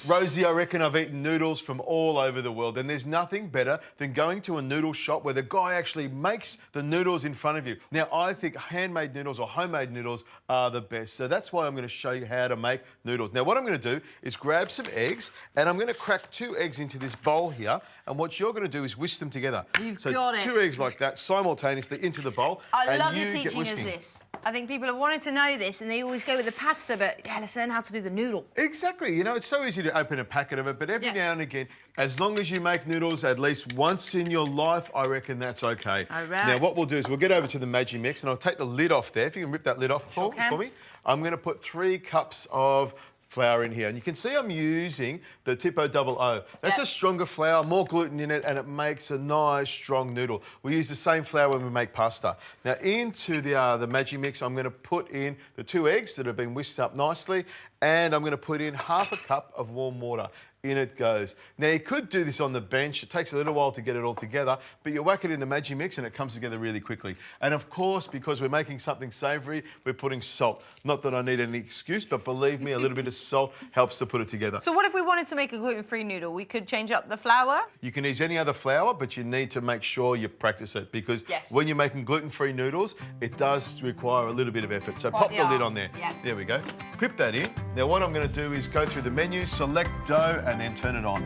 Rosie, I reckon I've eaten noodles from all over the world, and there's nothing better than going to a noodle shop where the guy actually makes the noodles in front of you. Now, I think handmade noodles or homemade noodles are the best, so that's why I'm going to show you how to make noodles. Now, what I'm going to do is grab some eggs, and I'm going to crack 2 eggs into this bowl here, and what you're going to do is whisk them together. You've got it. 2 eggs like that, simultaneously into the bowl, I and love you you get teaching us whisking. this. I think people have wanted to know this, and they always go with the pasta, but yeah, let's learn how to do the noodle. Exactly. You know, it's so easy to open a packet of it, but every now and again, as long as you make noodles at least once in your life, I reckon that's okay. All right. Now, what we'll do is we'll get over to the Maggi mix, and I'll take the lid off there. If you can rip that lid off for me. I'm going to put 3 cups of flour in here, and you can see I'm using the Tipo Double O. That's a stronger flour, more gluten in it, and it makes a nice strong noodle. We use the same flour when we make pasta. Now into the Maggi mix, I'm going to put in the 2 eggs that have been whisked up nicely, and I'm going to put in ½ a cup of warm water. In it goes. Now, you could do this on the bench. It takes a little while to get it all together, but you whack it in the Maggi mix and it comes together really quickly. And of course, because we're making something savoury, we're putting salt. Not that I need any excuse, but believe me, a little bit of salt helps to put it together. So what if we wanted to make a gluten-free noodle? We could change up the flour? You can use any other flour, but you need to make sure you practice it, because when you're making gluten-free noodles, it does require a little bit of effort. So pop the lid on there. There we go. Clip that in. Now, what I'm going to do is go through the menu, select dough, and then turn it on.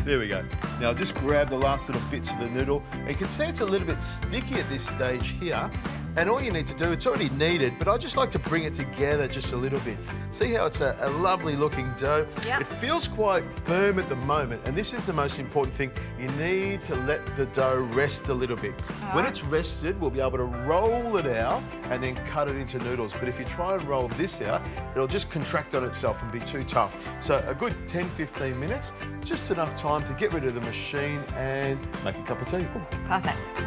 There we go. Now, I'll just grab the last little bits of the noodle. And you can see it's a little bit sticky at this stage here. And all you need to do, it's already kneaded, but I just like to bring it together just a little bit. See how it's a lovely looking dough? It feels quite firm at the moment, and this is the most important thing. You need to let the dough rest a little bit. When it's rested, we'll be able to roll it out and then cut it into noodles. But if you try and roll this out, it'll just contract on itself and be too tough. So a good 10-15 minutes, just enough time to get rid of the machine and make a cup of tea. Ooh. Perfect.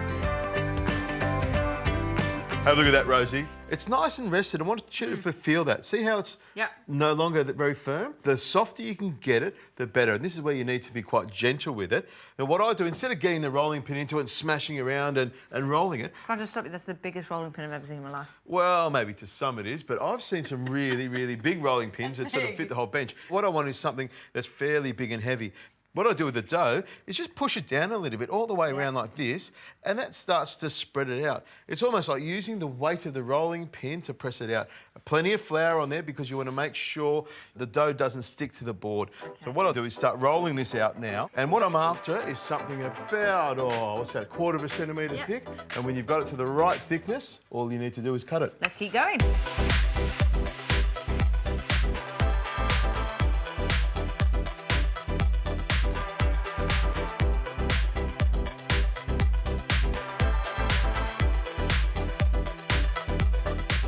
Have a look at that, Rosie. It's nice and rested. I want you to feel that. See how it's no longer very firm? The softer you can get it, the better. And this is where you need to be quite gentle with it. Now, what I do, instead of getting the rolling pin into it and smashing around and rolling it... Can I just stop you? That's the biggest rolling pin I've ever seen in my life. Well, maybe to some it is, but I've seen some really, really big rolling pins that sort of fit the whole bench. What I want is something that's fairly big and heavy. What I do with the dough is just push it down a little bit, all the way around like this, and that starts to spread it out. It's almost like using the weight of the rolling pin to press it out. Plenty of flour on there because you want to make sure the dough doesn't stick to the board. So what I'll do is start rolling this out now, and what I'm after is something about, what's that, 1/4 centimetre thick, and when you've got it to the right thickness, all you need to do is cut it. Let's keep going.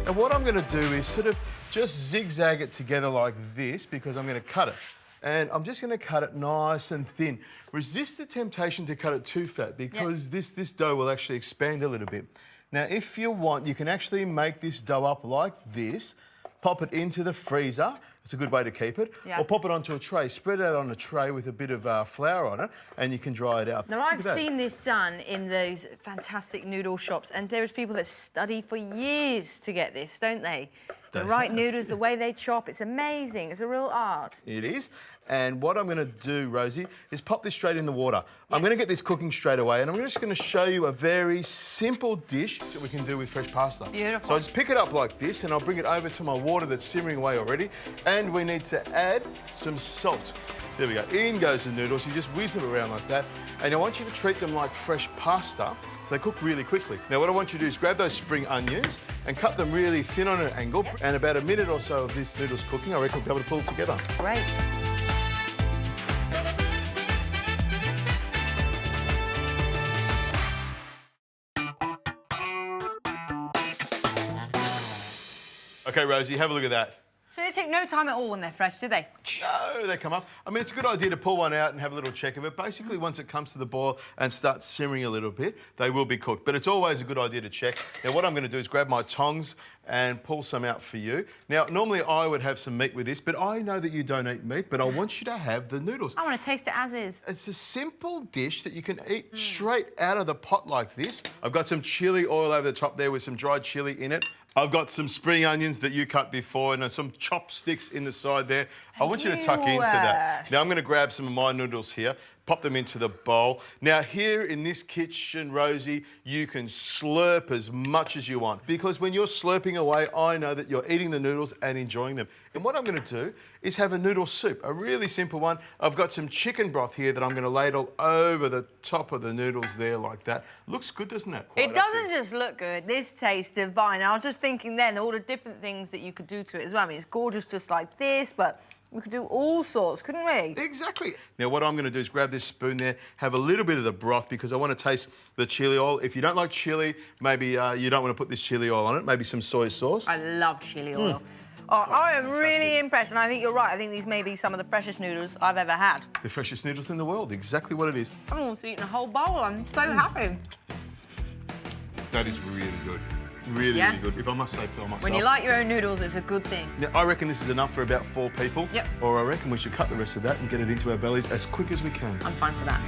And what I'm going to do is sort of just zigzag it together like this because I'm going to cut it. And I'm just going to cut it nice and thin. Resist the temptation to cut it too fat because this dough will actually expand a little bit. Now, if you want, you can actually make this dough up like this, pop it into the freezer. It's a good way to keep it. Or pop it onto a tray, spread it out on a tray with a bit of flour on it, and you can dry it out. Now, I've seen this done in those fantastic noodle shops, and there's people that study for years to get this, don't they? The right noodles, the way they chop, it's amazing. It's a real art. It is. And what I'm going to do, Rosie, is pop this straight in the water. I'm going to get this cooking straight away, and I'm just going to show you a very simple dish that we can do with fresh pasta. Beautiful. So I just pick it up like this, and I'll bring it over to my water that's simmering away already. And we need to add some salt. There we go. In goes the noodles. You just whiz them around like that. And I want you to treat them like fresh pasta, so they cook really quickly. Now, what I want you to do is grab those spring onions and cut them really thin on an angle. And about a minute or so of this noodles cooking, I reckon we'll be able to pull it together. Great. OK, Rosie, have a look at that. So they take no time at all when they're fresh, do they? No, they come up. I mean, it's a good idea to pull one out and have a little check of it. Basically, once it comes to the boil and starts simmering a little bit, they will be cooked. But it's always a good idea to check. Now, what I'm going to do is grab my tongs and pull some out for you. Now, normally I would have some meat with this, but I know that you don't eat meat, but I want you to have the noodles. I want to taste it as is. It's a simple dish that you can eat straight out of the pot like this. I've got some chili oil over the top there with some dried chili in it. I've got some spring onions that you cut before and some chopsticks in the side there. I want you to tuck into that. Now, I'm going to grab some of my noodles here, pop them into the bowl. Now, here in this kitchen, Rosie, you can slurp as much as you want because when you're slurping away, I know that you're eating the noodles and enjoying them. And what I'm going to do is have a noodle soup, a really simple one. I've got some chicken broth here that I'm going to ladle over the top of the noodles there like that. Looks good, doesn't it? It doesn't just look good. This tastes divine. I was just thinking then all the different things that you could do to it as well. I mean, it's gorgeous just like this, but we could do all sorts, couldn't we? Exactly. Now, what I'm going to do is grab this spoon there, have a little bit of the broth because I want to taste the chili oil. If you don't like chili, maybe you don't want to put this chili oil on it, maybe some soy sauce. I love chili oil. Oh, I am really impressed, and I think you're right. I think these may be some of the freshest noodles I've ever had. The freshest noodles in the world, exactly what it is. I'm almost eating a whole bowl. I'm so happy. That is really good. Really, really good, if I must say for myself. When you like your own noodles, it's a good thing. Now, I reckon this is enough for about 4 people. Yep. Or I reckon we should cut the rest of that and get it into our bellies as quick as we can. I'm fine for that.